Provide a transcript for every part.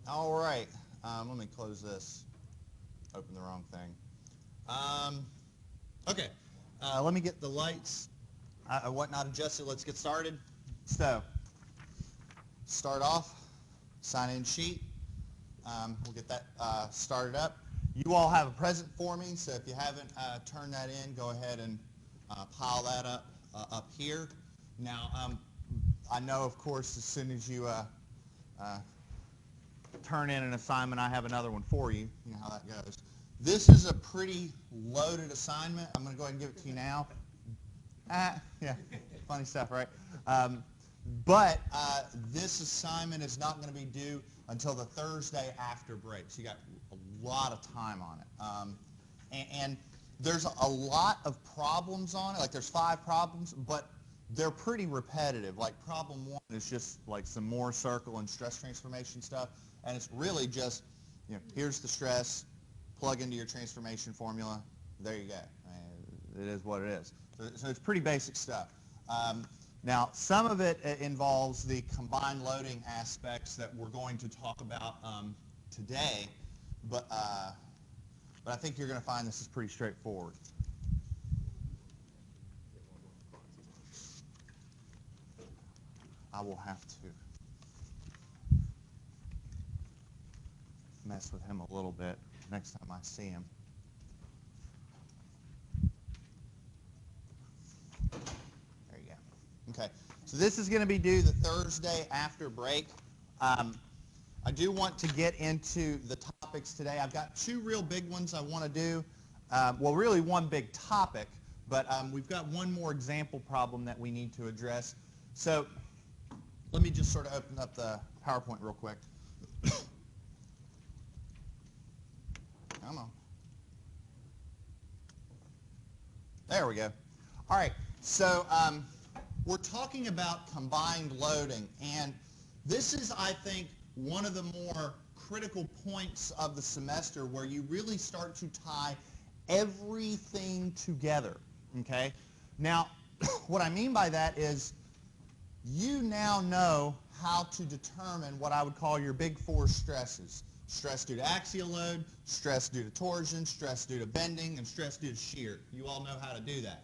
All right. Let me close this. Open the wrong thing. Okay. Let me get the lights whatnot adjusted. Let's get started. So, start off. Sign-in sheet. We'll get that started up. You all have a present for me, so if you haven't turned that in, go ahead and pile that up here. Now, I know, of course, as soon as you turn in an assignment, I have another one for you. You know how that goes. This is a pretty loaded assignment. I'm going to go ahead and give it to you now. Yeah, funny stuff, right? But this assignment is not going to be due until the Thursday after break, so you got a lot of time on it. And there's a lot of problems on it. Like there's 5 problems, but they're pretty repetitive. Like problem 1 is just like some more circle and stress transformation stuff, and it's really just, you know, here's the stress, plug into your transformation formula, there you go. I mean, it is what it is. So it's pretty basic stuff. Now, some of it involves the combined loading aspects that we're going to talk about today, but I think you're going to find this is pretty straightforward. I will have to mess with him a little bit next time I see him. There you go. Okay, so this is going to be due the Thursday after break. I do want to get into the topics today. I've got 2 real big ones I want to do. Well, really one big topic, but we've got one more example problem that we need to address. So let me just sort of open up the PowerPoint real quick. Come on. There we go. All right, so we're talking about combined loading, and this is, I think, one of the more critical points of the semester where you really start to tie everything together, okay? Now, what I mean by that is you now know how to determine what I would call your big 4 stresses. Stress due to axial load, stress due to torsion, stress due to bending, and stress due to shear. You all know how to do that.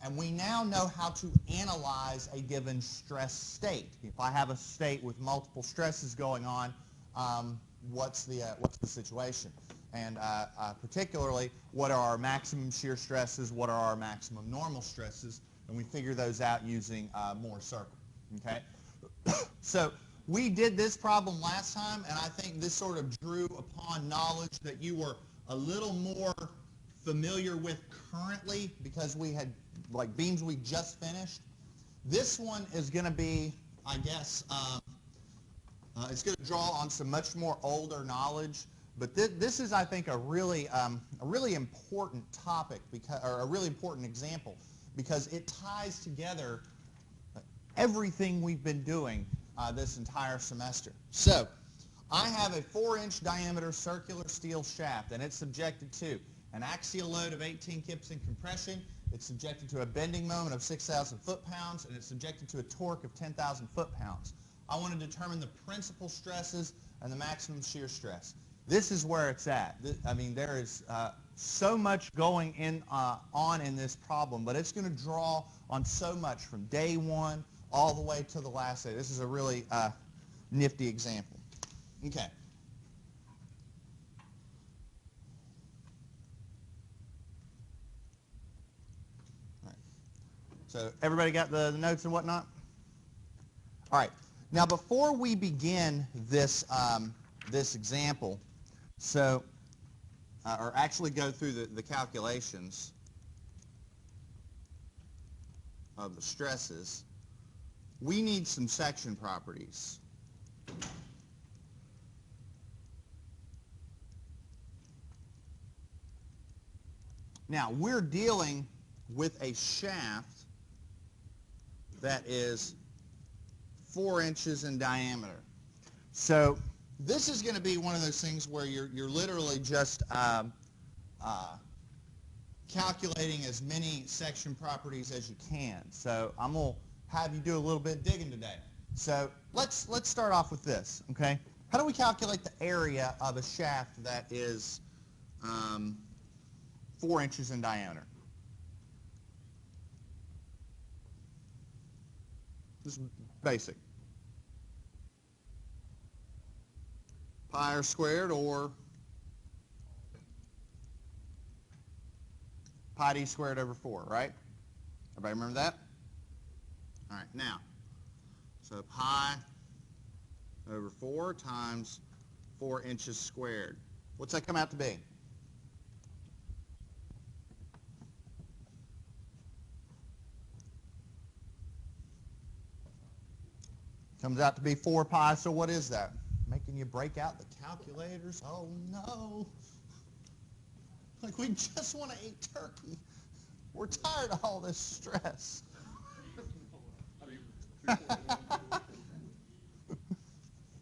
And we now know how to analyze a given stress state. If I have a state with multiple stresses going on, what's the situation? And particularly, what are our maximum shear stresses? What are our maximum normal stresses? And we figure those out using Mohr circle. Okay? So we did this problem last time, and I think this sort of drew upon knowledge that you were a little more familiar with currently because we had like beams we just finished. This one is going to be, I guess, it's going to draw on some much more older knowledge. But this is, I think, a really important topic, because, or a really important example, because it ties together everything we've been doing this entire semester. So, I have a 4-inch diameter circular steel shaft, and it's subjected to an axial load of 18 kips in compression. It's subjected to a bending moment of 6,000 foot-pounds, and it's subjected to a torque of 10,000 foot-pounds. I want to determine the principal stresses and the maximum shear stress. This is where it's at. I mean, there is so much going on in this problem, but it's going to draw on so much from day 1 all the way to the last day. This is a really nifty example. Okay. All right. So everybody got the notes and whatnot? All right. Now, before we begin this this example, so or actually go through the calculations of the stresses, we need some section properties. Now, we're dealing with a shaft that is 4 inches in diameter. So this is going to be one of those things where you're literally just calculating as many section properties as you can. So I'm going to have you do a little bit of digging today. So let's start off with this, okay? How do we calculate the area of a shaft that is 4 inches in diameter? Just basic. Pi r squared or pi d squared over 4, right? Everybody remember that? All right, now, so pi over 4 times 4 inches squared. What's that come out to be? Comes out to be 4 pi, so what is that? Making you break out the calculators? Oh no. Like we just want to eat turkey. We're tired of all this stress.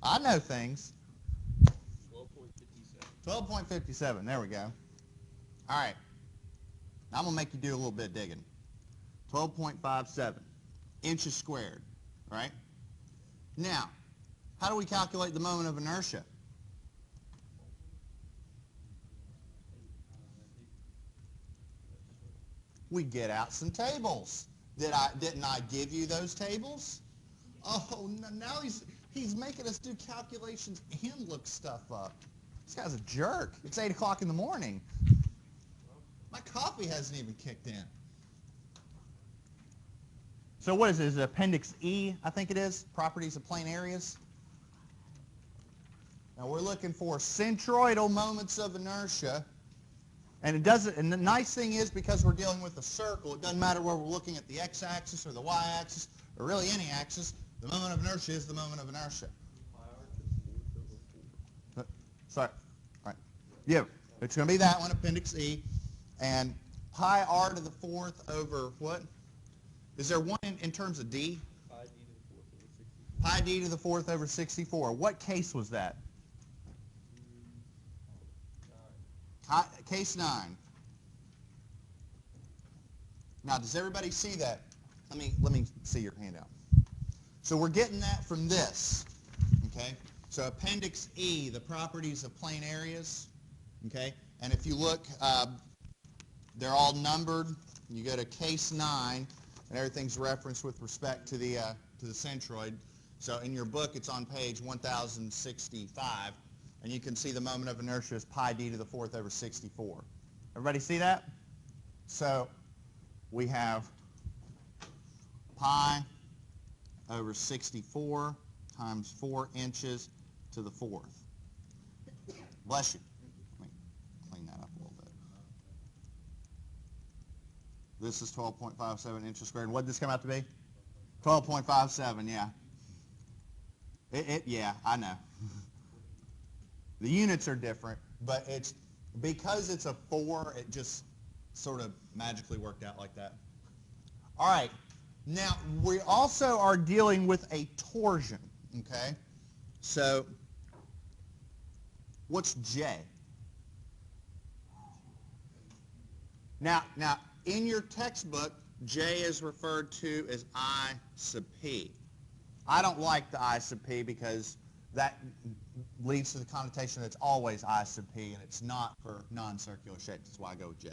I know things. 12.57. 12.57, there we go. All right. I'm going to make you do a little bit of digging. 12.57 inches squared, right? Now, how do we calculate the moment of inertia? We get out some tables. Didn't I give you those tables? Oh, now he's making us do calculations and look stuff up. This guy's a jerk. It's 8 o'clock in the morning. My coffee hasn't even kicked in. So what is it? Is it Appendix E, I think it is? Properties of plane areas? Now we're looking for centroidal moments of inertia. And it doesn't. And the nice thing is, because we're dealing with a circle, it doesn't matter whether we're looking at the x-axis or the y-axis or really any axis. The moment of inertia is the moment of inertia. Sorry. All right. Yeah, it's going to be that one, Appendix E. And pi r to the 4th over what? Is there one in terms of d? Pi d to the 4th over 64. What case was that? Case 9. Now, does everybody see that? Let me see your handout. So we're getting that from this, okay? So Appendix E, the properties of plane areas, okay? And if you look, they're all numbered. You go to Case 9, and everything's referenced with respect to the centroid. So in your book, it's on page 1065. And you can see the moment of inertia is pi d to the 4th over 64. Everybody see that? So we have pi over 64 times 4 inches to the 4th. Bless you. Let me clean that up a little bit. This is 12.57 inches squared. What did this come out to be? 12.57, yeah. Yeah, I know. The units are different, but it's because it's a 4, it just sort of magically worked out like that. All right. Now, we also are dealing with a torsion, okay? So, what's J? Now, in your textbook, J is referred to as I sub P. I don't like the I sub P because that leads to the connotation that it's always I sub P, and it's not for non-circular shapes. That's why I go with J.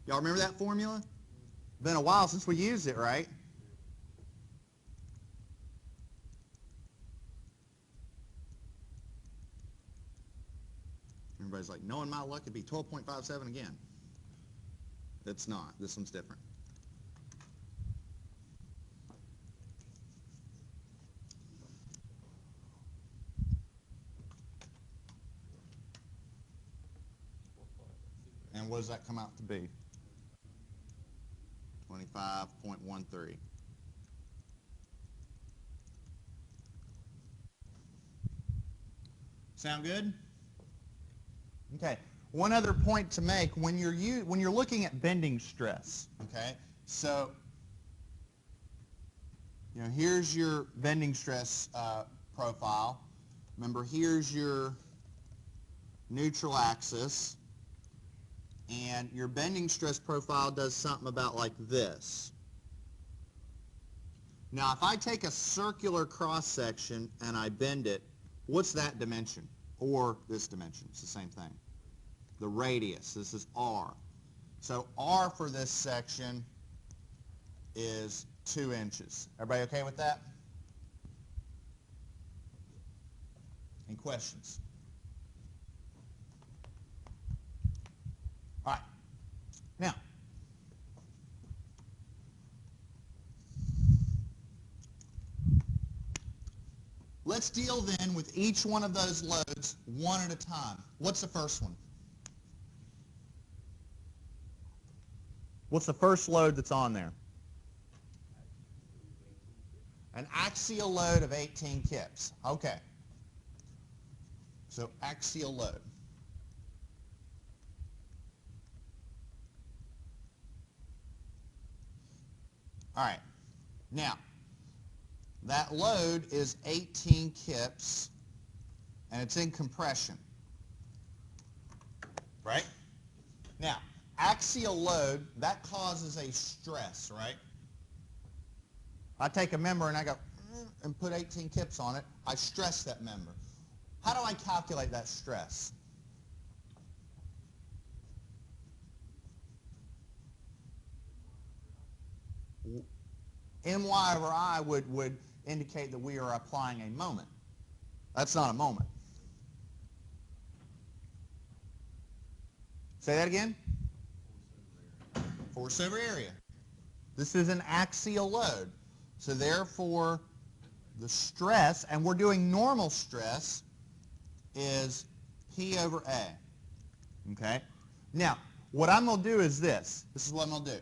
Y'all remember that formula? Been a while since we used it, right? Everybody's like, knowing my luck, it'd be 12.57 again. It's not. This one's different. And what does that come out to be? 25.13. Sound good? Okay. One other point to make when you're looking at bending stress. Okay. So, here's your bending stress profile. Remember, here's your neutral axis. And your bending stress profile does something about like this. Now, if I take a circular cross-section and I bend it, what's that dimension? Or this dimension? It's the same thing. The radius. This is R. So R for this section is 2 inches. Everybody okay with that? Any questions? All right. Now, let's deal then with each one of those loads one at a time. What's the first one? What's the first load that's on there? An axial load of 18 kips. Okay. So axial load. All right. Now, that load is 18 kips, and it's in compression. Right? Now, axial load, that causes a stress, right? I take a member and I go and put 18 kips on it. I stress that member. How do I calculate that stress? My over I would indicate that we are applying a moment. That's not a moment. Say that again? Force over area. This is an axial load. So therefore, the stress, and we're doing normal stress, is P over A. Okay? Now, what I'm going to do is this. This is what I'm going to do.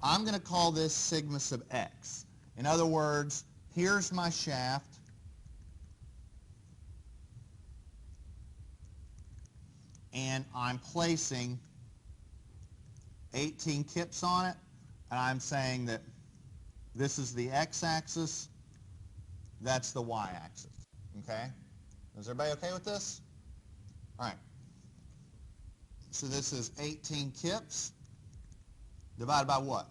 I'm going to call this sigma sub x. In other words, here's my shaft. And I'm placing 18 kips on it. And I'm saying that this is the x-axis. That's the y-axis. Okay? Is everybody okay with this? All right. So this is 18 kips divided by what?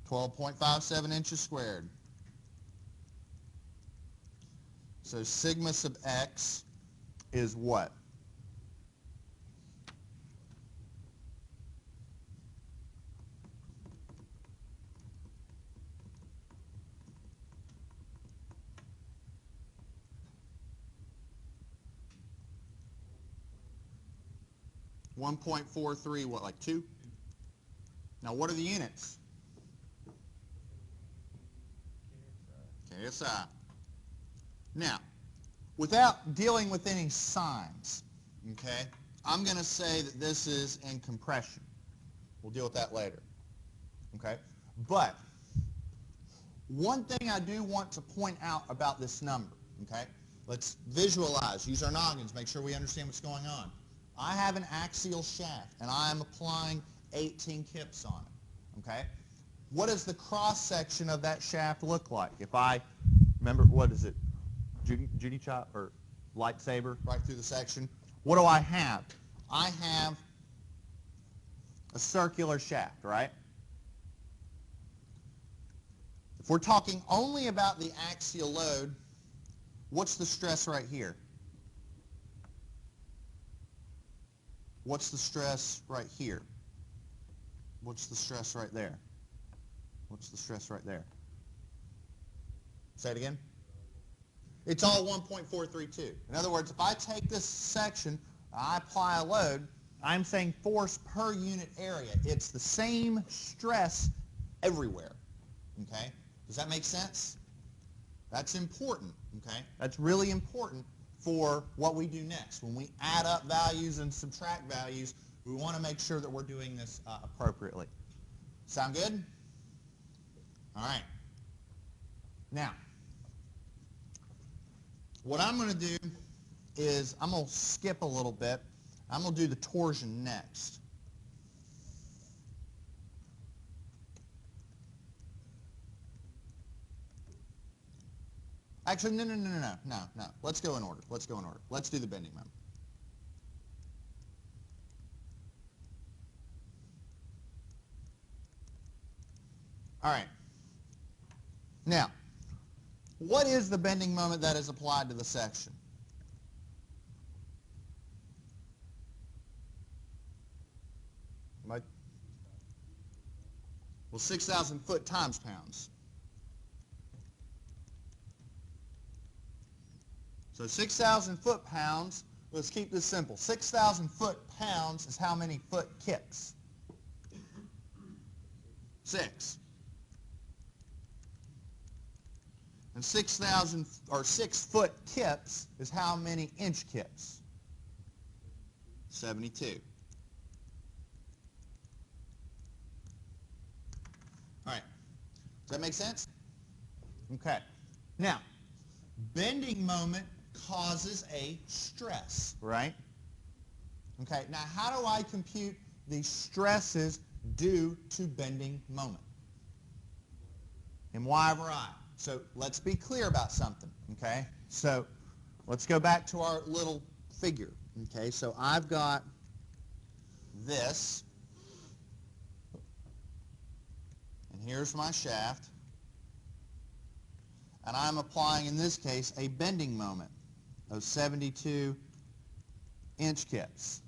12.57 inches squared. So sigma sub x is what? .43, what, like 2? Now, what are the units? KSI. Now, without dealing with any signs, okay, I'm going to say that this is in compression. We'll deal with that later. Okay? But one thing I do want to point out about this number, okay? Let's visualize, use our noggins, make sure we understand what's going on. I have an axial shaft, and I am applying 18 kips on it, okay? What does the cross-section of that shaft look like? If I, remember, what is it, Judy chop or lightsaber right through the section? What do I have? I have a circular shaft, right? If we're talking only about the axial load, what's the stress right here? What's the stress right here? What's the stress right there? What's the stress right there? Say it again. It's all 1.432. In other words, if I take this section, I apply a load, I'm saying force per unit area. It's the same stress everywhere. Okay? Does that make sense? That's important. Okay? That's really important for what we do next. When we add up values and subtract values, we want to make sure that we're doing this appropriately. Sound good? All right. Now, what I'm going to do is I'm going to skip a little bit. I'm going to do the torsion next. Actually, no. Let's go in order. Let's go in order. Let's do the bending moment. All right. Now, what is the bending moment that is applied to the section? Well, 6,000 foot times pounds. So 6,000 foot-pounds, let's keep this simple. 6,000 foot-pounds is how many foot kicks? 6. And 6,000 or 6 foot kips is how many inch kips? 72. All right. Does that make sense? Okay. Now, bending moment causes a stress, right? Okay. Now, how do I compute the stresses due to bending moment? My over I. So let's be clear about something, okay? So let's go back to our little figure, okay? So I've got this, and here's my shaft, and I'm applying, in this case, a bending moment of 72 inch kips,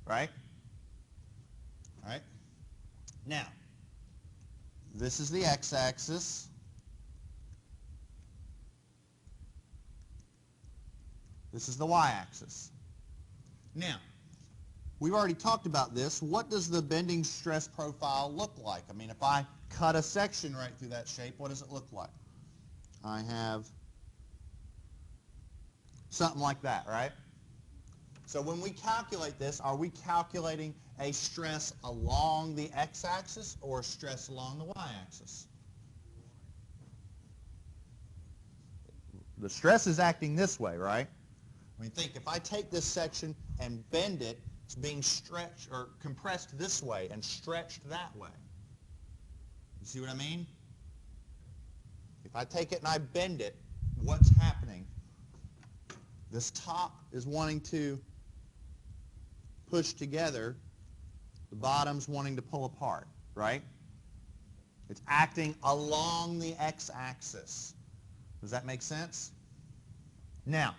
right? All right? Now, this is the x-axis. This is the y-axis. Now, we've already talked about this. What does the bending stress profile look like? I mean, if I cut a section right through that shape, what does it look like? I have something like that, right? So when we calculate this, are we calculating a stress along the x-axis or a stress along the y-axis? The stress is acting this way, right? I mean, think, if I take this section and bend it, it's being stretched or compressed this way and stretched that way. You see what I mean? If I take it and I bend it, what's happening? This top is wanting to push together. The bottom's wanting to pull apart, right? It's acting along the x-axis. Does that make sense? Now,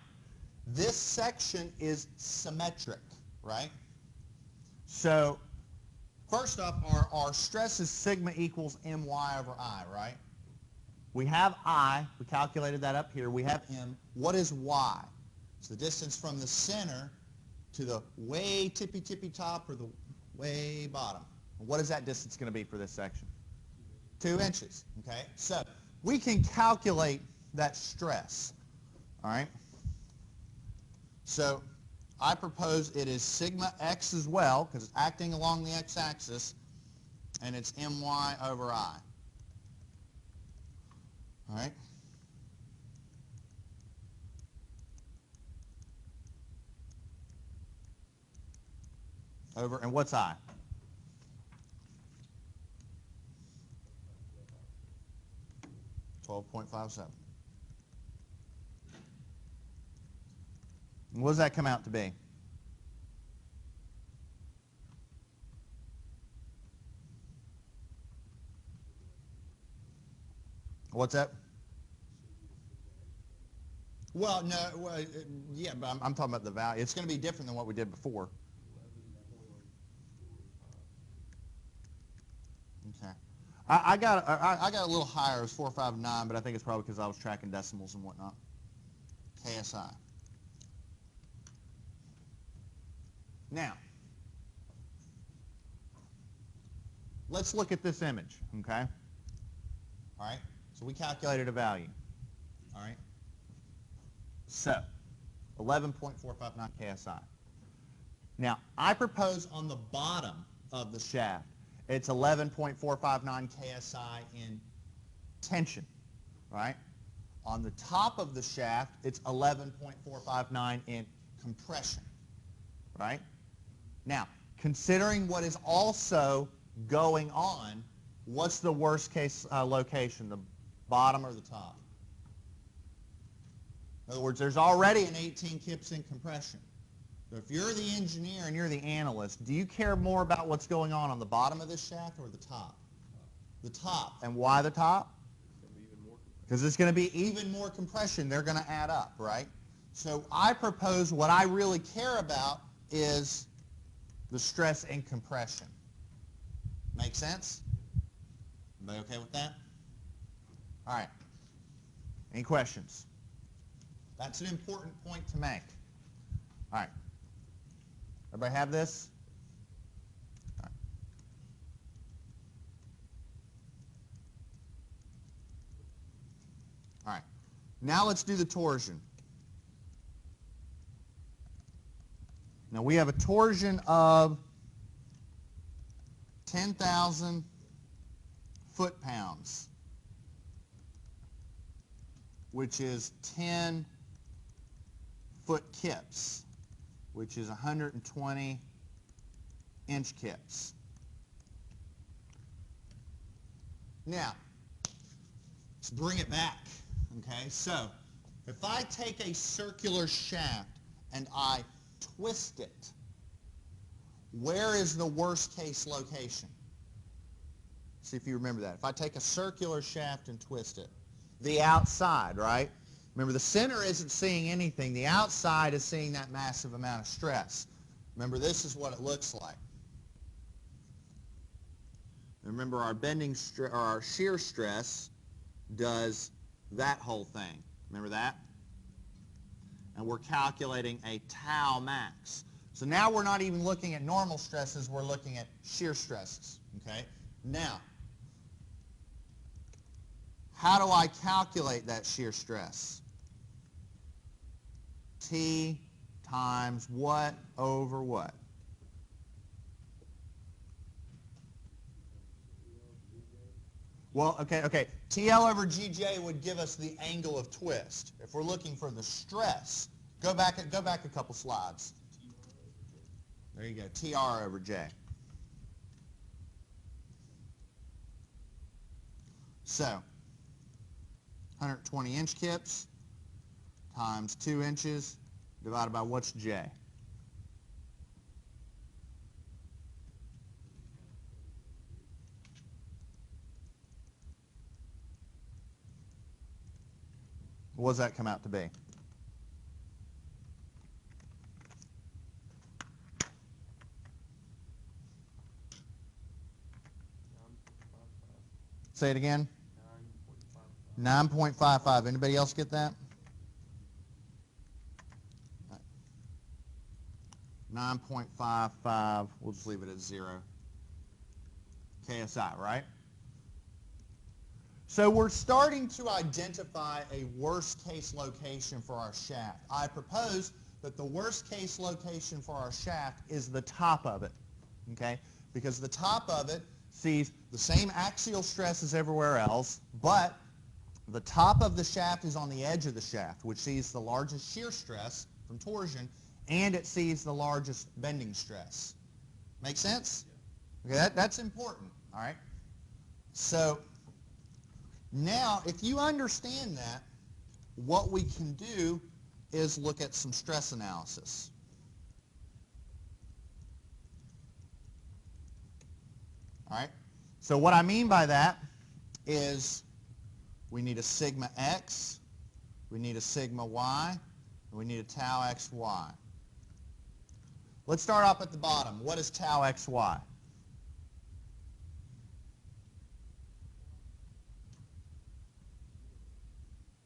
this section is symmetric, right? So, first off, our stress is sigma equals my over I, right? We have I, we calculated that up here. We have m. What is y? It's the distance from the center to the way tippy top or the way bottom. What is that distance going to be for this section? 2 inches, okay? So, we can calculate that stress, all right? So I propose it is sigma x as well, because it's acting along the x-axis, and it's my over I. All right? Over, and what's I? $12.57. What does that come out to be? What's that? Well, no, yeah, but I'm talking about the value. It's going to be different than what we did before. Okay. I got a little higher. It was 459, but I think it's probably because I was tracking decimals and whatnot. KSI. Now, let's look at this image, okay? All right, so we calculated a value, all right? So, 11.459 KSI. Now, I propose on the bottom of the shaft, it's 11.459 KSI in tension, right? On the top of the shaft, it's 11.459 in compression, right? Now, considering what is also going on, what's the worst case location, the bottom or the top? In other words, there's already an 18 kips in compression. So if you're the engineer and you're the analyst, do you care more about what's going on the bottom of this shaft or the top? The top. And why the top? Because it's going to be even more compression. They're going to add up, right? So I propose what I really care about is the stress and compression. Make sense? Everybody okay with that? All right. Any questions? That's an important point to make. All right. Everybody have this? All right. All right. Now let's do the torsion. Now we have a torsion of 10,000 foot-pounds, which is 10 foot kips, which is 120 inch kips. Now, let's bring it back, okay? So, if I take a circular shaft and I twist it, where is the worst case location? See if you remember that. If I take a circular shaft and twist it, the outside, right? Remember, the center isn't seeing anything. The outside is seeing that massive amount of stress. Remember, this is what it looks like. Remember, our or our shear stress does that whole thing. Remember that? And we're calculating a tau max. So now we're not even looking at normal stresses, we're looking at shear stresses, okay? Now, how do I calculate that shear stress? T times what over what? Well, okay. TL over GJ would give us the angle of twist. If we're looking for the stress, go back a couple slides. There you go, TR over J. So, 120 inch kips times 2 inches divided by what's J? What does that come out to be? Say it again. 9.55. Anybody else get that? 9.55. We'll just leave it at 0. KSI, right? So we're starting to identify a worst case location for our shaft. I propose that the worst case location for our shaft is the top of it, okay? Because the top of it sees the same axial stress as everywhere else, but the top of the shaft is on the edge of the shaft, which sees the largest shear stress from torsion, and it sees the largest bending stress. Make sense? Okay, that's important, all right? So now, if you understand that, what we can do is look at some stress analysis. All right? So what I mean by that is we need a sigma x, we need a sigma y, and we need a tau xy. Let's start off at the bottom. What is tau xy?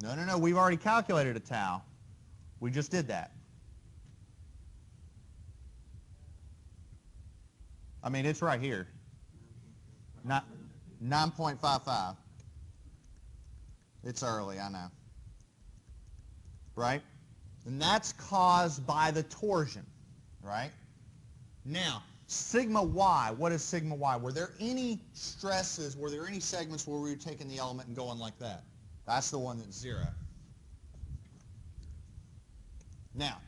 No. We've already calculated a tau. We just did that. I mean, it's right here. 9.55. It's early, I know. Right? And that's caused by the torsion, right? Now, sigma y, what is sigma y? Were there any stresses, were there any segments where we were taking the element and going like that? That's the one that's 0. Now,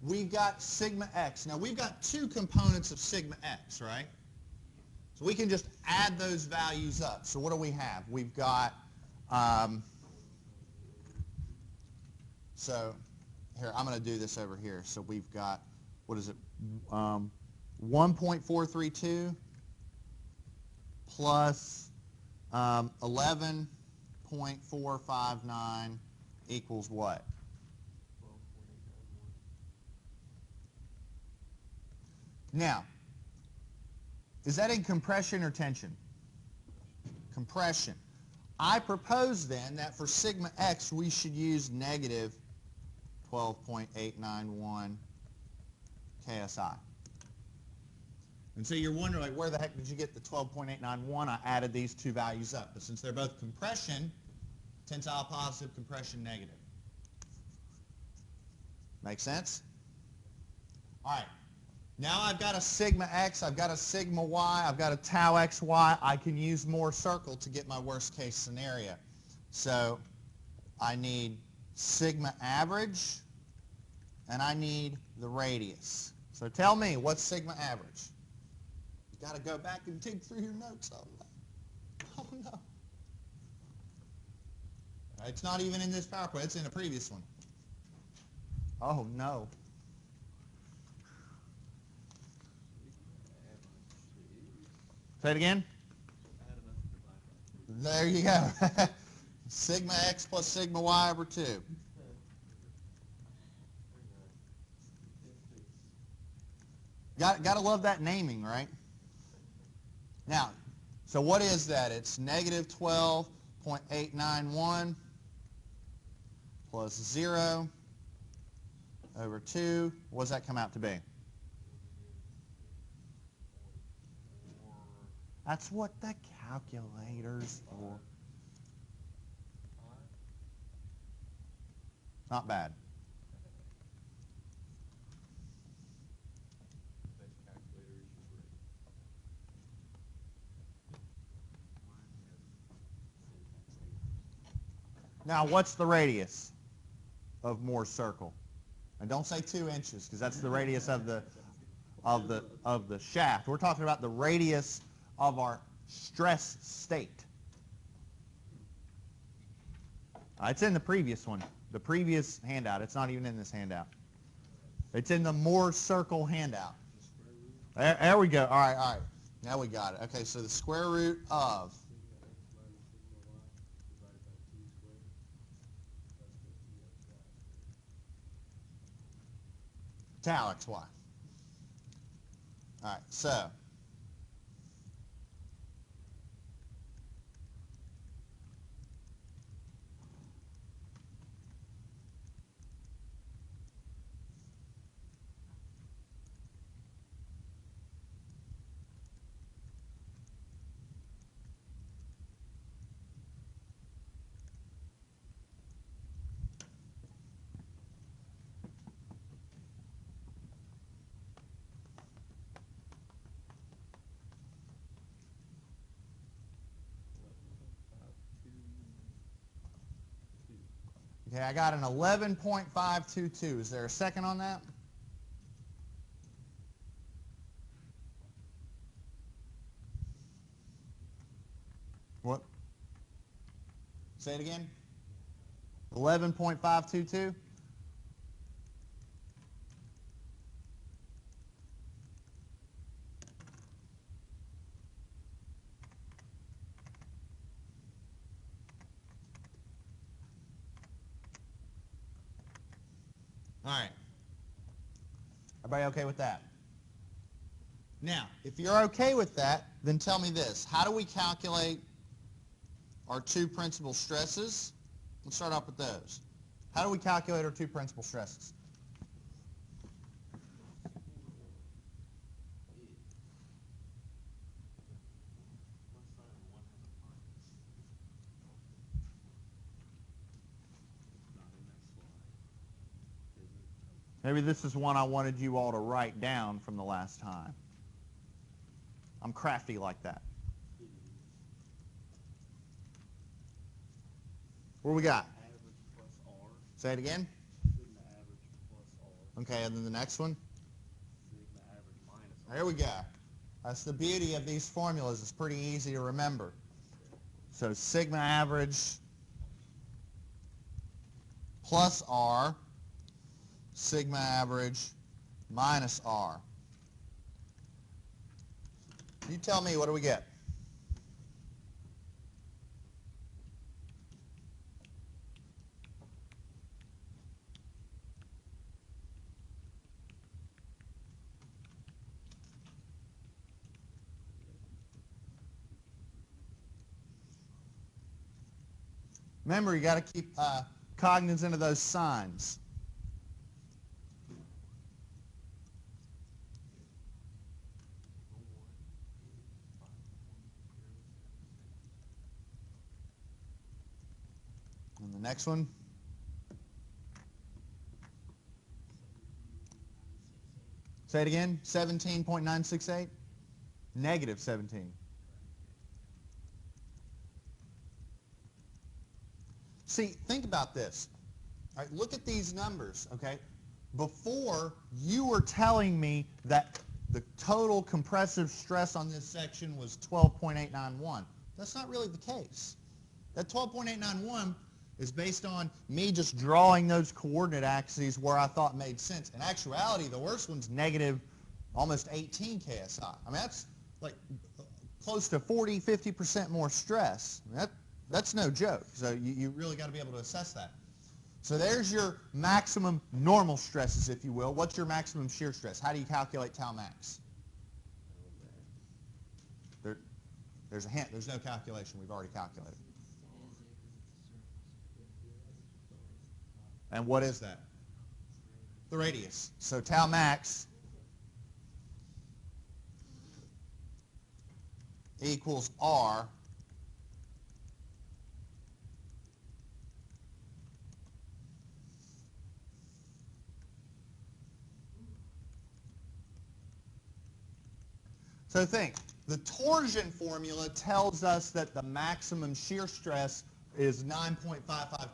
we've got sigma x. Now, we've got 2 components of sigma x, right? So we can just add those values up. So what do we have? We've got, so here, I'm going to do this over here. So we've got, what is it, 1.432 plus 11.459 equals what? Now, is that in compression or tension? Compression. I propose then that for sigma x we should use negative 12.891 KSI. And so you're wondering, like, where the heck did you get the 12.891? I added these two values up. But since they're both compression, tensile positive, compression negative. Make sense? All right. Now I've got a sigma x, I've got a sigma y, I've got a tau xy. I can use Mohr circle to get my worst case scenario. So I need sigma average and I need the radius. So tell me, what's sigma average? You got to go back and dig through your notes. Oh no. Oh no. It's not even in this PowerPoint, it's in a previous one. Oh no. Say it again. There you go. Sigma x plus sigma y over 2. Got to love that naming, right? Now, so what is that? It's negative 12.891 plus 0 over 2. What does that come out to be? That's what the calculator's for. Not bad. Now, what's the radius of Mohr's circle? And don't say 2 inches, because that's the radius of the shaft. We're talking about the radius of our stress state. It's in the previous one, the previous handout. It's not even in this handout. It's in the Mohr circle handout. There we go. All right, all right. Now we got it. Okay, so the square root of tau xy. All right, so okay, I got an 11.522. Is there a second on that? What? Say it again. 11.522? All right. Everybody okay with that? Now, if you're okay with that, then tell me this. How do we calculate our 2 principal stresses? Let's start off with those. How do we calculate our 2 principal stresses? Maybe this is one I wanted you all to write down from the last time. I'm crafty like that. What we got? Average plus R. Say it again. Sigma average plus R. Okay, and then the next one? Sigma average minus R. There we go. That's the beauty of these formulas. It's pretty easy to remember. So sigma average plus R, sigma average minus R. You tell me, what do we get? Remember, you got to keep cognizant of those signs. And the next one. Say it again. 17.968. Negative 17. See, think about this. All right, look at these numbers, okay? Before, you were telling me that the total compressive stress on this section was 12.891. That's not really the case. That 12.891 is based on me just drawing those coordinate axes where I thought made sense. In actuality, the worst one's negative almost 18 KSI. I mean, that's like close to 40, 50% more stress. I mean, that's no joke. So you really got to be able to assess that. So there's your maximum normal stresses, if you will. What's your maximum shear stress? How do you calculate tau max? There's a hint. There's no calculation. We've already calculated. And what is that? The radius. So tau max equals R So think, the torsion formula tells us that the maximum shear stress is 9.55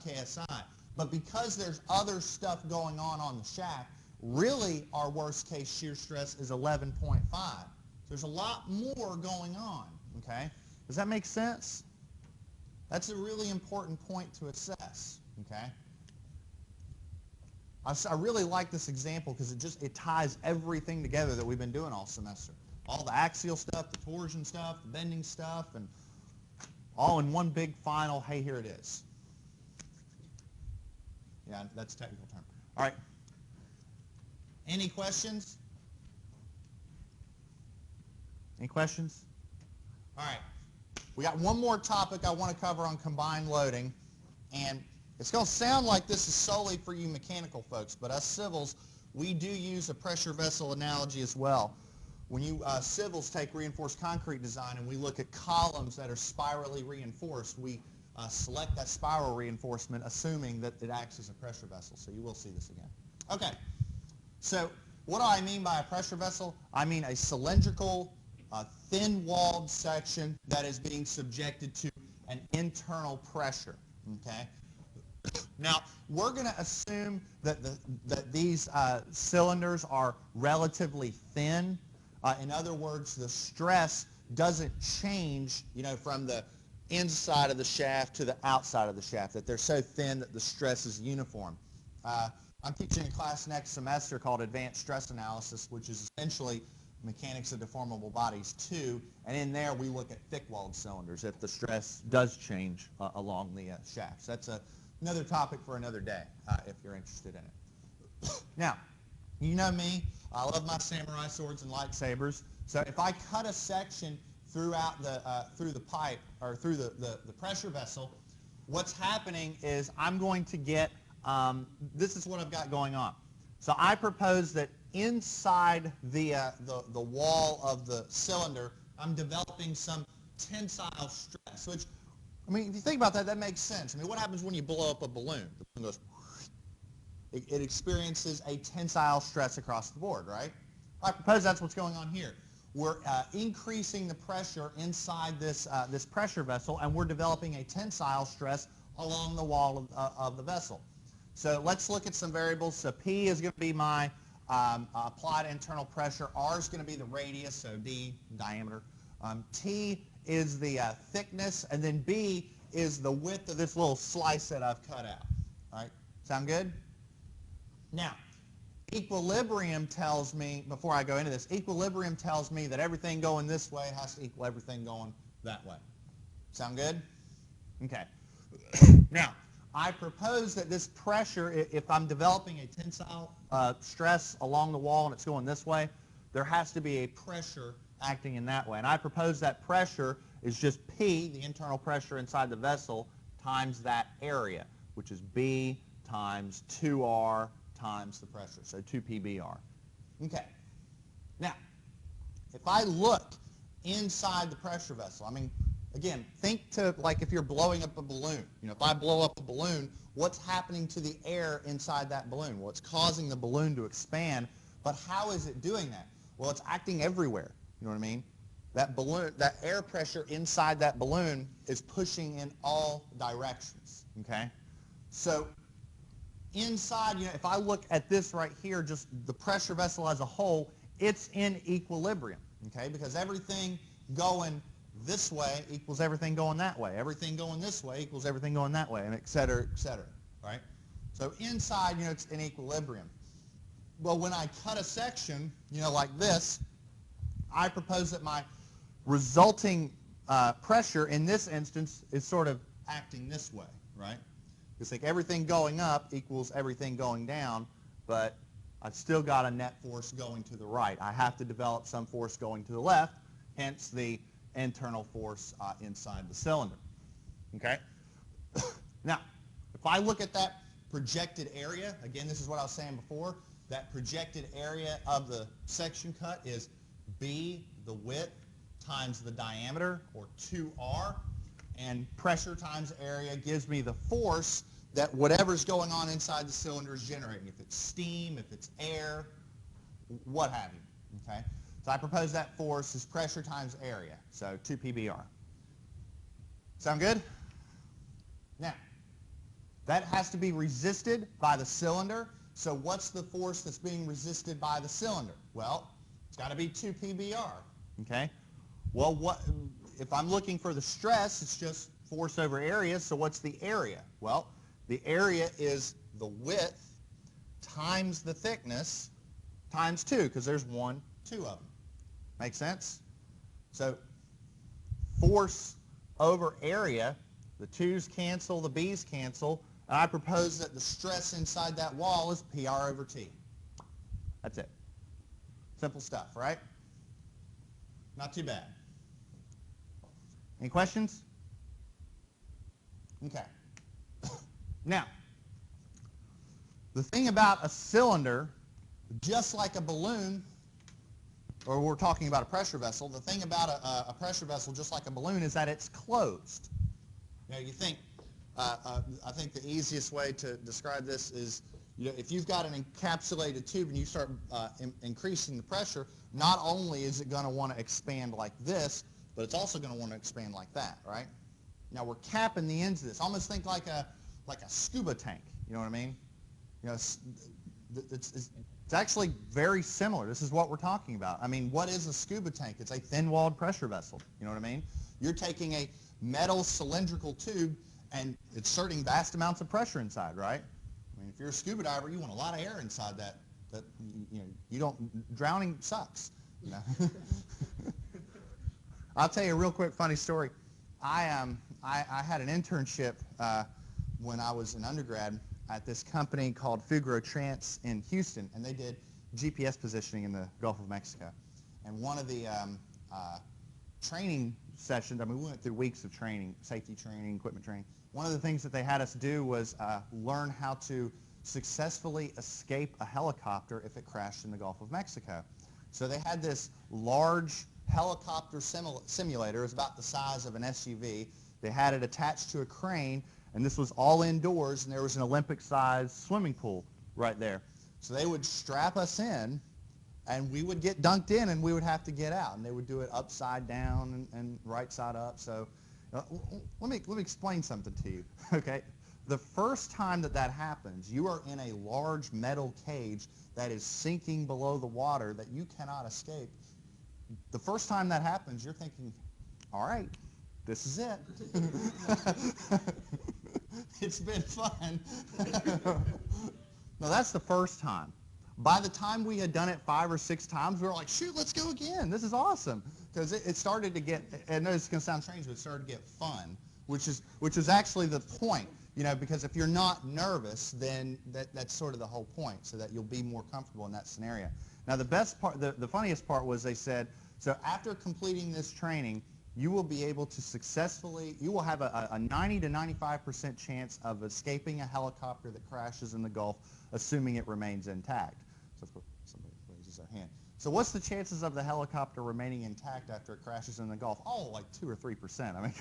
KSI. But because there's other stuff going on the shaft, really our worst case shear stress is 11.5. There's a lot more going on, okay? Does that make sense? That's a really important point to assess, okay? I really like this example because it ties everything together that we've been doing all semester. All the axial stuff, the torsion stuff, the bending stuff, and all in one big final, hey, here it is. Yeah, that's a technical term. All right. Any questions? Any questions? All right. We got one more topic I want to cover on combined loading, and it's going to sound like this is solely for you mechanical folks, but us civils, we do use a pressure vessel analogy as well. When you civils take reinforced concrete design and we look at columns that are spirally reinforced, we select that spiral reinforcement assuming that it acts as a pressure vessel. So you will see this again. Okay, so what do I mean by a pressure vessel? I mean a cylindrical, thin-walled section that is being subjected to an internal pressure, okay? Now, we're going to assume that these cylinders are relatively thin. In other words, the stress doesn't change, from the inside of the shaft to the outside of the shaft, that they're so thin that the stress is uniform. I'm teaching a class next semester called Advanced Stress Analysis, which is essentially Mechanics of Deformable Bodies 2, and in there we look at thick-walled cylinders if the stress does change along the shafts. That's another topic for another day if you're interested in it. Now, you know me, I love my samurai swords and lightsabers, so if I cut a section throughout through the pipe or through the pressure vessel, what's happening is I'm going to get, this is what I've got going on. So I propose that inside the wall of the cylinder, I'm developing some tensile stress, which, I mean, if you think about that, that makes sense. I mean, what happens when you blow up a balloon? The balloon goes, it experiences a tensile stress across the board, right? I propose that's what's going on here. We're increasing the pressure inside this pressure vessel, and we're developing a tensile stress along the wall of the vessel. So let's look at some variables. So P is going to be my applied internal pressure. R is going to be the radius, so D, diameter. T is the thickness, and then B is the width of this little slice that I've cut out. All right, sound good? Now, equilibrium tells me, before I go into this, equilibrium tells me that everything going this way has to equal everything going that way. Sound good? Okay. Now, I propose that this pressure, if I'm developing a tensile stress along the wall and it's going this way, there has to be a pressure acting in that way. And I propose that pressure is just P, the internal pressure inside the vessel, times that area, which is B times 2R times the pressure, so 2 PBR. Okay. Now, if I look inside the pressure vessel, I mean, again, think to like if you're blowing up a balloon. You know, if I blow up a balloon, what's happening to the air inside that balloon? Well, it's causing the balloon to expand, but how is it doing that? Well, it's acting everywhere. You know what I mean? That balloon, that air pressure inside that balloon is pushing in all directions, okay? So inside, you know, if I look at this right here, just the pressure vessel as a whole, it's in equilibrium, okay? Because everything going this way equals everything going that way. Everything going this way equals everything going that way, and et cetera, right? So inside, you know, it's in equilibrium. Well, when I cut a section, you know, like this, I propose that my resulting pressure in this instance is sort of acting this way, right? It's like everything going up equals everything going down, but I've still got a net force going to the right. I have to develop some force going to the left, hence the internal force inside the cylinder. Okay? Now, if I look at that projected area, again, this is what I was saying before, that projected area of the section cut is B, the width, times the diameter, or 2R, and pressure times area gives me the force that whatever's going on inside the cylinder is generating, if it's steam, if it's air, what have you, okay? So I propose that force is pressure times area, so 2 PBR. Sound good? Now, that has to be resisted by the cylinder, so what's the force that's being resisted by the cylinder? Well, it's got to be 2 PBR, okay? Well, if I'm looking for the stress, it's just force over area, so what's the area? Well, the area is the width times the thickness times 2, because there's 2 of them. Make sense? So force over area, the 2's cancel, the B's cancel, and I propose that the stress inside that wall is PR over T. That's it. Simple stuff, right? Not too bad. Any questions? Okay. Now, the thing about a cylinder, just like a balloon, or we're talking about a pressure vessel, the thing about a pressure vessel, just like a balloon, is that it's closed. You know, you think, I think the easiest way to describe this is, you know, if you've got an encapsulated tube and you start increasing the pressure, not only is it going to want to expand like this, but it's also going to want to expand like that, right? Now we're capping the ends of this. Almost think like a scuba tank. You know what I mean? You know, it's actually very similar. This is what we're talking about. I mean, what is a scuba tank? It's a thin-walled pressure vessel. You know what I mean? You're taking a metal cylindrical tube and exerting vast amounts of pressure inside, right? I mean, if you're a scuba diver, you want a lot of air inside that you know, you don't, drowning sucks, you know. I'll tell you a real quick funny story. I had an internship when I was an undergrad at this company called Fugro Trans in Houston, and they did GPS positioning in the Gulf of Mexico. And one of the training sessions, I mean, we went through weeks of training, safety training, equipment training. One of the things that they had us do was learn how to successfully escape a helicopter if it crashed in the Gulf of Mexico. So they had this large helicopter simulator. It was about the size of an SUV. They had it attached to a crane, and this was all indoors, and there was an Olympic-sized swimming pool right there. So they would strap us in, and we would get dunked in, and we would have to get out, and they would do it upside down and right side up. So let me explain something to you, okay? The first time that happens, you are in a large metal cage that is sinking below the water that you cannot escape. The first time that happens, you're thinking, all right, this is it. It's been fun. No, that's the first time. By the time we had done it 5 or 6 times, we were like, shoot, let's go again. This is awesome. Because it started to get, I know it's going to sound strange, but it started to get fun, which is actually the point. You know, because if you're not nervous, then that's sort of the whole point, so that you'll be more comfortable in that scenario. Now, the best part, the funniest part was they said, so after completing this training, you will be able to successfully, you will have a 90 to 95% chance of escaping a helicopter that crashes in the Gulf, assuming it remains intact. So somebody raises their hand. So what's the chances of the helicopter remaining intact after it crashes in the Gulf? Oh, like 2 or 3%. I mean,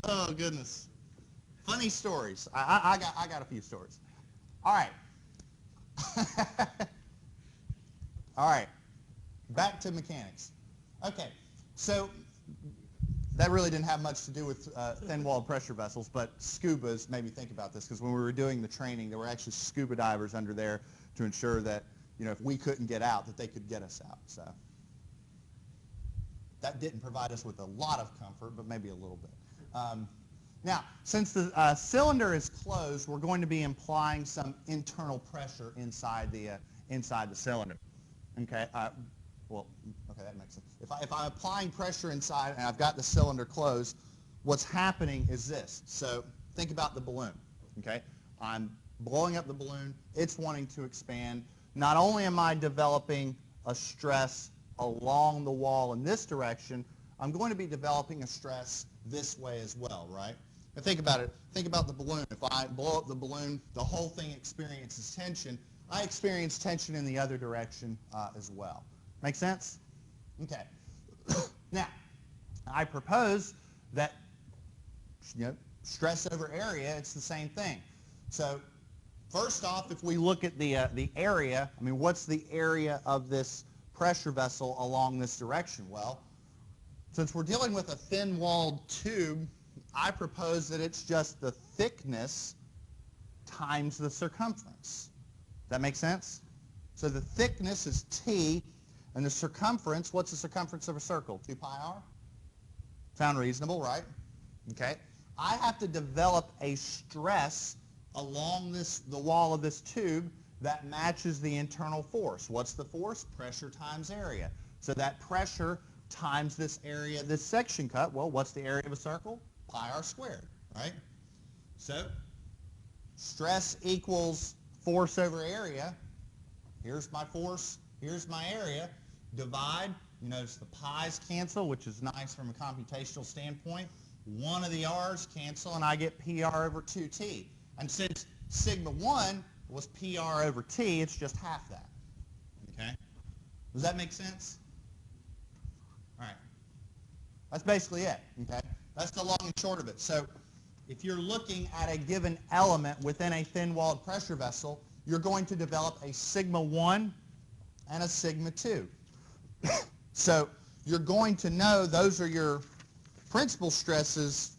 oh goodness, funny stories. I got a few stories. All right. All right, back to mechanics. Okay, so that really didn't have much to do with thin-walled pressure vessels, but scubas made me think about this, because when we were doing the training, there were actually scuba divers under there to ensure that, you know, if we couldn't get out, that they could get us out. So that didn't provide us with a lot of comfort, but maybe a little bit. Now, since the cylinder is closed, we're going to be applying some internal pressure inside the cylinder. Okay, okay, that makes sense. If I'm applying pressure inside and I've got the cylinder closed, what's happening is this. So think about the balloon, okay? I'm blowing up the balloon. It's wanting to expand. Not only am I developing a stress along the wall in this direction, I'm going to be developing a stress this way as well, right? And think about it. Think about the balloon. If I blow up the balloon, the whole thing experiences tension. I experience tension in the other direction as well. Make sense? Okay. Now, I propose that, you know, stress over area, it's the same thing. So first off, if we look at the area, I mean, what's the area of this pressure vessel along this direction? Well, since we're dealing with a thin-walled tube, I propose that it's just the thickness times the circumference. That make sense? So the thickness is T, and the circumference, what's the circumference of a circle? 2 pi r? Sound reasonable, right? Okay. I have to develop a stress along the wall of this tube that matches the internal force. What's the force? Pressure times area. So that pressure times this area, this section cut, well, what's the area of a circle? Pi r squared, right? So stress equals force over area. Here's my force, here's my area. Divide, you notice the pi's cancel, which is nice from a computational standpoint. One of the r's cancel, and I get PR over 2t. And since sigma 1 was PR over t, it's just half that. Okay? Does that make sense? All right. That's basically it. Okay? That's the long and short of it. So if you're looking at a given element within a thin-walled pressure vessel, you're going to develop a sigma 1 and a sigma 2. So you're going to know those are your principal stresses,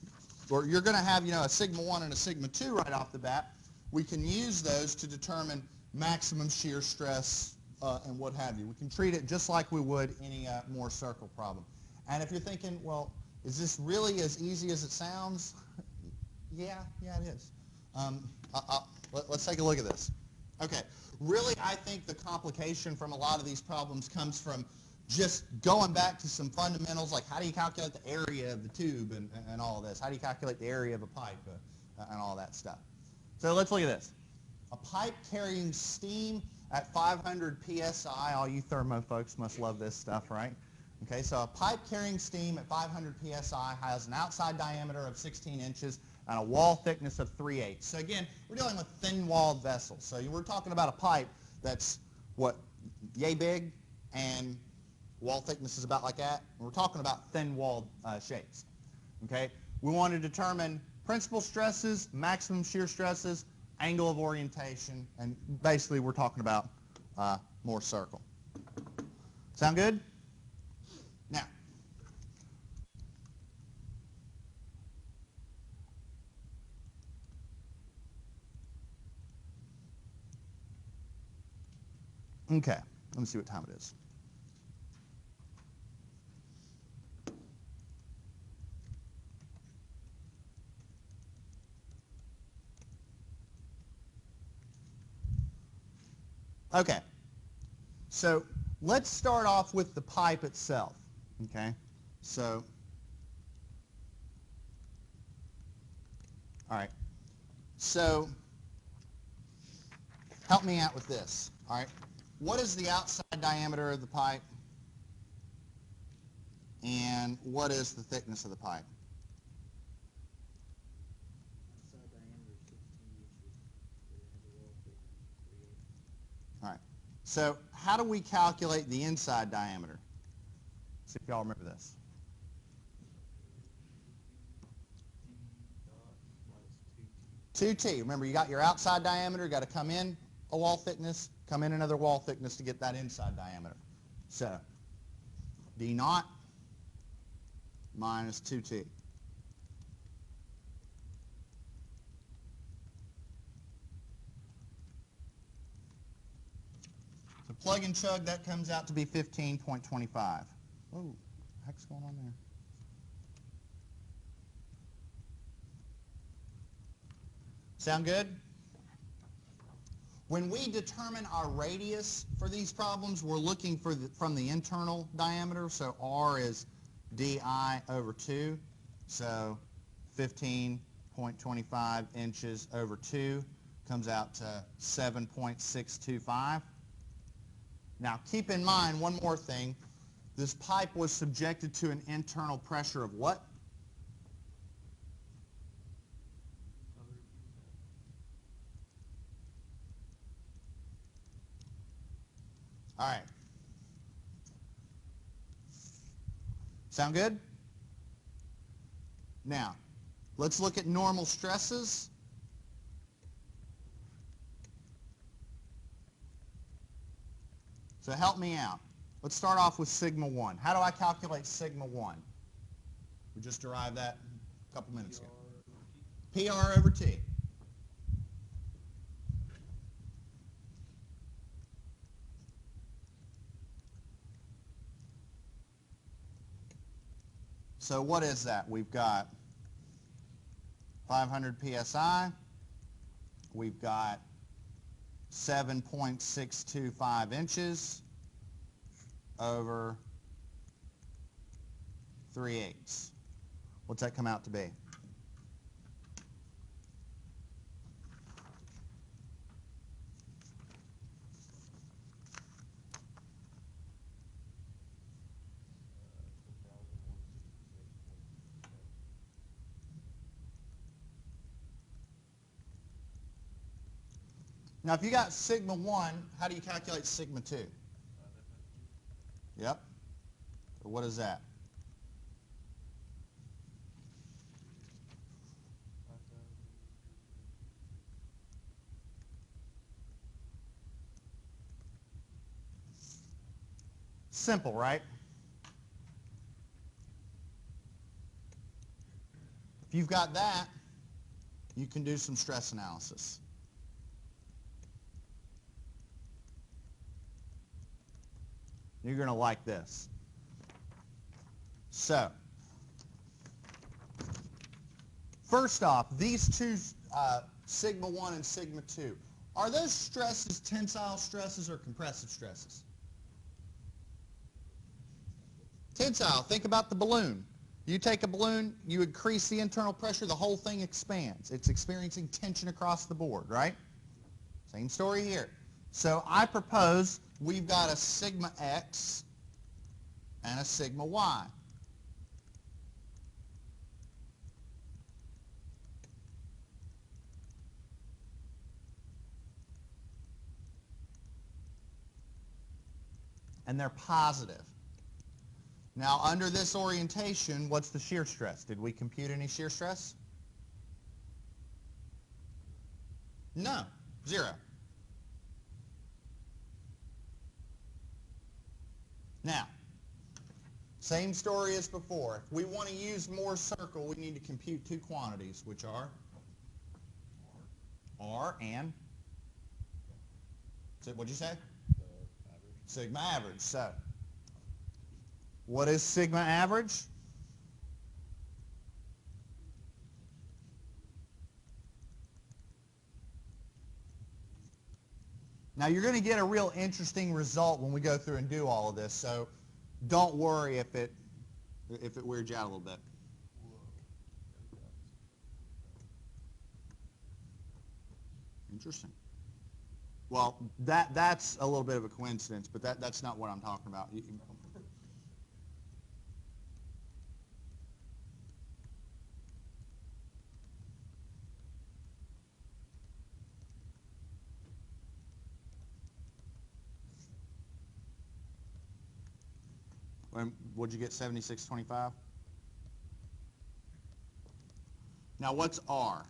or you're going to have, you know, a sigma 1 and a sigma 2 right off the bat. We can use those to determine maximum shear stress and what have you. We can treat it just like we would any Mohr circle problem. And if you're thinking, well, is this really as easy as it sounds? Yeah, it is. Let's take a look at this. Okay, really I think the complication from a lot of these problems comes from just going back to some fundamentals, like how do you calculate the area of the tube and all of this? How do you calculate the area of a pipe and all that stuff? So let's look at this. A pipe carrying steam at 500 psi. All you thermo folks must love this stuff, right? Okay, so a pipe carrying steam at 500 psi has an outside diameter of 16 inches and a wall thickness of 3/8. So again, we're dealing with thin-walled vessels. So we're talking about a pipe that's, what, yay big, and wall thickness is about like that. And we're talking about thin-walled shapes. Okay, we want to determine principal stresses, maximum shear stresses, angle of orientation, and basically we're talking about Mohr circle. Sound good? Now, okay, let me see what time it is. Okay, so let's start off with the pipe itself. Okay, so, all right, so help me out with this. All right, what is the outside diameter of the pipe? And what is the thickness of the pipe? Outside diameter is 16 inches. It has a wall thickness of 3/8. All right. So how do we calculate the inside diameter? See if y'all remember this. D dot minus 2T. 2T. Remember, you got your outside diameter, you got to come in a wall thickness, come in another wall thickness to get that inside diameter. So D naught minus 2T. So plug and chug, that comes out to be 15.25. Whoa, what the heck's going on there? Sound good? When we determine our radius for these problems, we're looking for from the internal diameter. So R is di over 2. So 15.25 inches over 2 comes out to 7.625. Now keep in mind one more thing. This pipe was subjected to an internal pressure of what? All right. Sound good? Now, let's look at normal stresses. So help me out. Let's start off with sigma 1. How do I calculate sigma 1? We just derived that a couple minutes ago. PR over T. So what is that? We've got 500 psi. We've got 7.625 inches over 3/8. What's that come out to be? Now, if you got sigma 1, how do you calculate sigma 2? Yep. So what is that? Simple, right? If you've got that, you can do some stress analysis. You're going to like this. So, first off, these two, sigma 1 and sigma 2, are those stresses tensile stresses or compressive stresses? Tensile. Think about the balloon. You take a balloon, you increase the internal pressure, the whole thing expands. It's experiencing tension across the board, right? Same story here. So I propose we've got a sigma x and a sigma y. And they're positive. Now, under this orientation, what's the shear stress? Did we compute any shear stress? No, 0. Now, same story as before. If we want to use Moore's circle, we need to compute two quantities, which are R and, what'd you say? Sigma average. So, what is sigma average? Now you're going to get a real interesting result when we go through and do all of this, so don't worry if it weirds you out a little bit. Interesting. Well, that's a little bit of a coincidence, but that's not what I'm talking about. What'd you get, 76.25? Now what's R?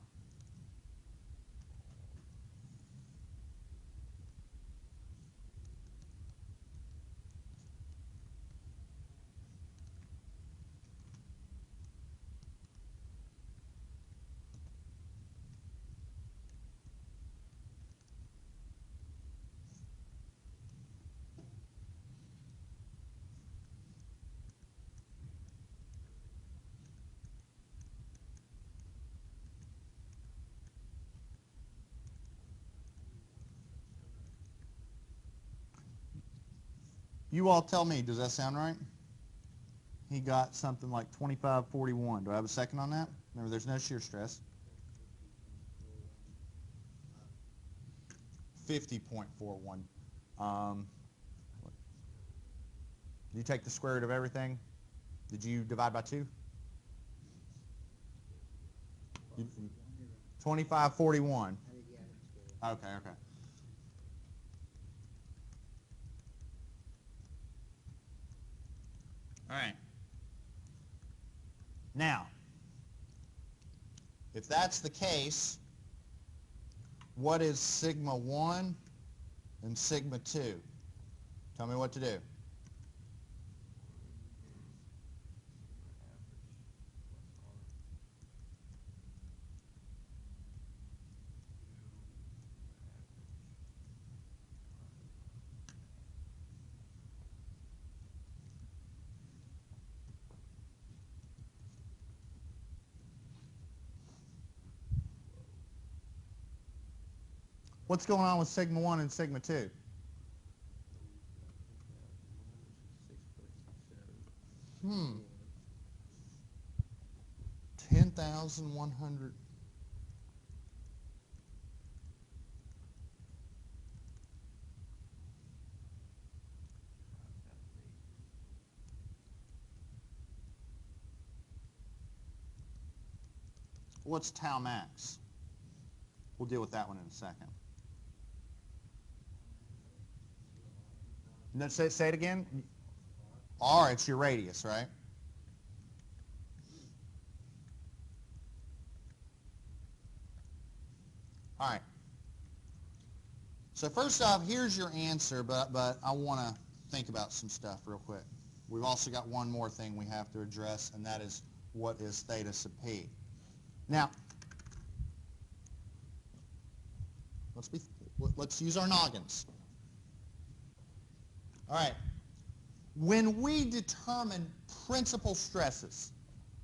You all tell me, does that sound right? He got something like 25.41. Do I have a second on that? Remember, there's no shear stress. 50.41. Did you take the square root of everything? Did you divide by 2? 25.41. Okay. All right. Now, if that's the case, what is sigma 1 and sigma 2? Tell me what to do. What's going on with sigma 1 and sigma 2? 10,100. What's tau max? We'll deal with that one in a second. No, say it again. R, it's your radius, right? All right. So first off, here's your answer, but I want to think about some stuff real quick. We've also got one more thing we have to address, and that is what is theta sub p. Now, let's use our noggins. All right. When we determine principal stresses,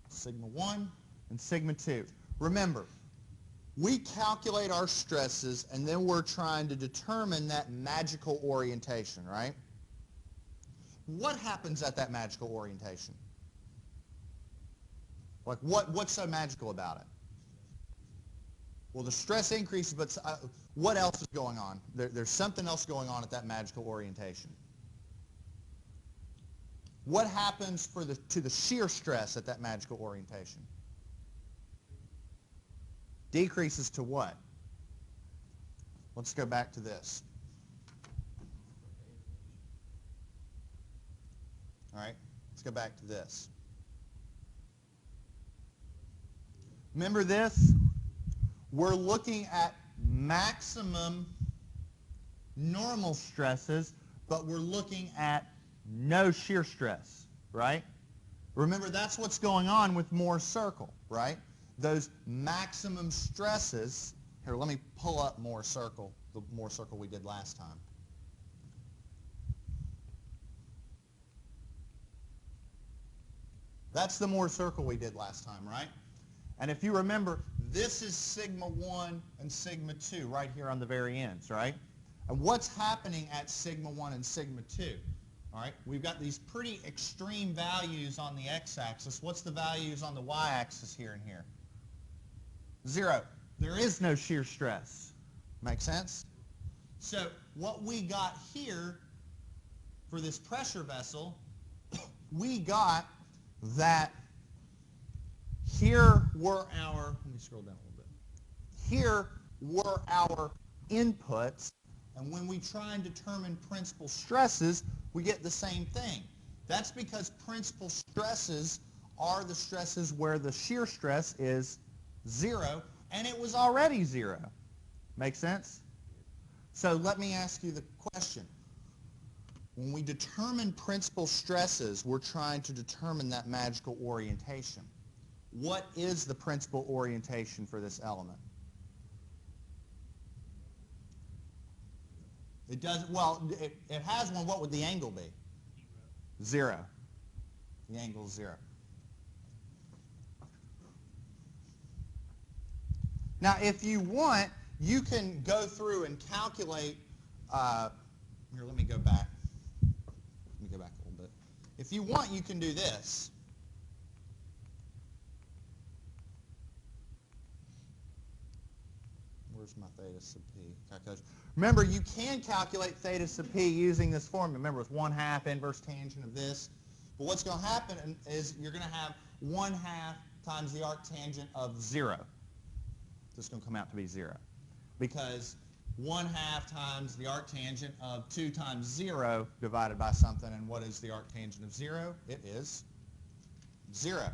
sigma 1 and sigma 2, remember, we calculate our stresses and then we're trying to determine that magical orientation, right? What happens at that magical orientation? Like what's so magical about it? Well, the stress increases, but what else is going on? There's something else going on at that magical orientation. What happens to the shear stress at that magical orientation? Decreases to what? Let's go back to this. All right, let's go back to this. Remember this? We're looking at maximum normal stresses, but we're looking at no shear stress, right? Remember, that's what's going on with Moore's circle, right? Those maximum stresses. Here, let me pull up Moore's circle, the Moore's circle we did last time. That's the Moore's circle we did last time, right? And if you remember, this is sigma 1 and sigma 2 right here on the very ends, right? And what's happening at sigma 1 and sigma 2? All right, we've got these pretty extreme values on the x-axis. What's the values on the y-axis here and here? 0. There is no shear stress. Make sense? So what we got here for this pressure vessel, we got that here were our, let me scroll down a little bit. Here were our inputs, and when we try and determine principal stresses, we get the same thing. That's because principal stresses are the stresses where the shear stress is 0, and it was already 0. Make sense? So let me ask you the question. When we determine principal stresses, we're trying to determine that magical orientation. What is the principal orientation for this element? It doesn't, well, it has one. What would the angle be? 0. The angle is 0. Now, if you want, you can go through and calculate, here, let me go back. Let me go back a little bit. If you want, you can do this. Where's my theta sub p calculation? Remember, you can calculate theta sub p using this formula. Remember, it's 1/2 inverse tangent of this. But what's going to happen is you're going to have 1/2 times the arctangent of 0. This is going to come out to be 0. Because 1/2 times the arctangent of 2 times 0 divided by something, and what is the arctangent of 0? It is 0. It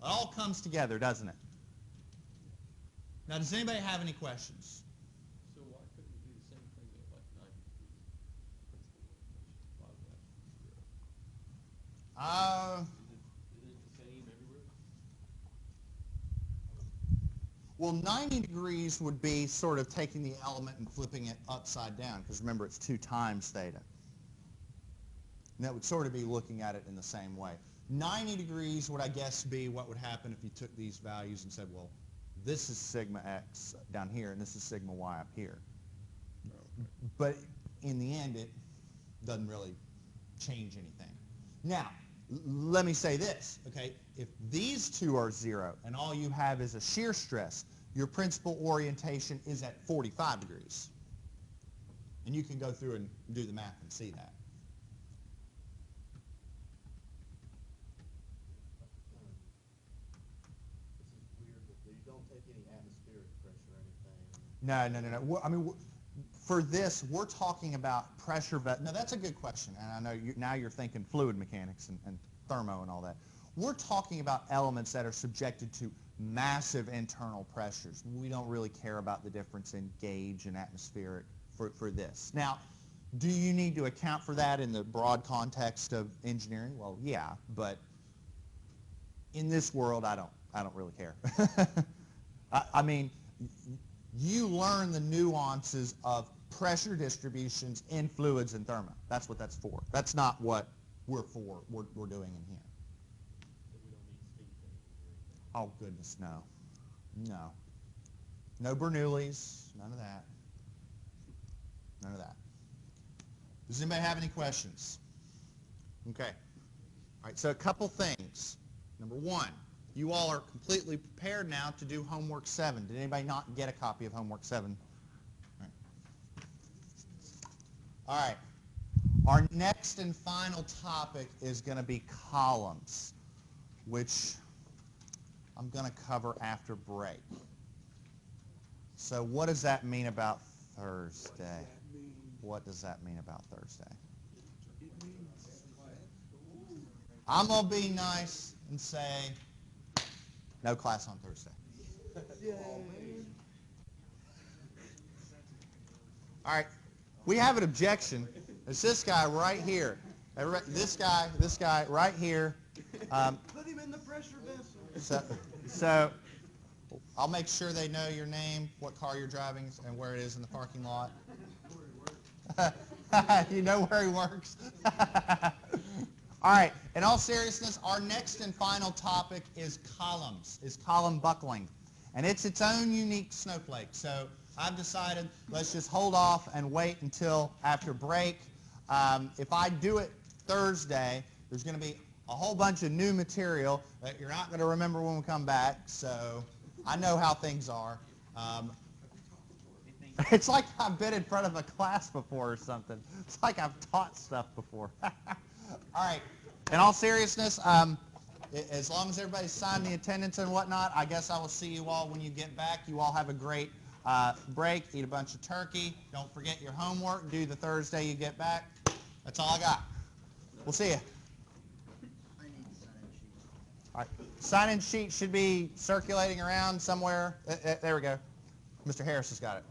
all comes together, doesn't it? Now, does anybody have any questions? So why couldn't we do the same thing at like 90 degrees? Principal orientation. Why would that be 0? Isn't it the same everywhere? Well, 90 degrees would be sort of taking the element and flipping it upside down, because remember, it's 2 times theta. And that would sort of be looking at it in the same way. 90 degrees would, I guess, be what would happen if you took these values and said, well, this is sigma x down here, and this is sigma y up here. But in the end, it doesn't really change anything. Now, let me say this, okay? If these two are 0 and all you have is a shear stress, your principal orientation is at 45 degrees. And you can go through and do the math and see that. No. I mean, for this, we're talking about pressure. Now, that's a good question, and I know now you're thinking fluid mechanics and thermo and all that. We're talking about elements that are subjected to massive internal pressures. We don't really care about the difference in gauge and atmospheric for this. Now, do you need to account for that in the broad context of engineering? Well, yeah, but in this world, I don't really care. I mean, you learn the nuances of pressure distributions in fluids and thermo. That's what that's for. That's not what we're doing in here. So we don't need steam fittings or anything? Oh, goodness, no. No. No Bernoullis, none of that. None of that. Does anybody have any questions? Okay. All right, so a couple things. Number one, you all are completely prepared now to do homework 7. Did anybody not get a copy of homework 7? All right. Our next and final topic is going to be columns, which I'm going to cover after break. So what does that mean about Thursday? What does that mean about Thursday? I'm going to be nice and say no class on Thursday. All right. We have an objection. It's this guy right here. This guy right here. Put him in the pressure vessel. So I'll make sure they know your name, what car you're driving, and where it is in the parking lot. You know where he works? All right. In all seriousness, our next and final topic is columns, is column buckling. And it's its own unique snowflake. So I've decided let's just hold off and wait until after break. If I do it Thursday, there's going to be a whole bunch of new material that you're not going to remember when we come back. So I know how things are. It's like I've been in front of a class before or something. It's like I've taught stuff before. All right. In all seriousness, as long as everybody's signed the attendance and whatnot, I guess I will see you all when you get back. You all have a great break. Eat a bunch of turkey. Don't forget your homework. Do the Thursday you get back. That's all I got. We'll see you. I need the sign-in sheet. All right. Sign-in sheet should be circulating around somewhere. There we go. Mr. Harris has got it.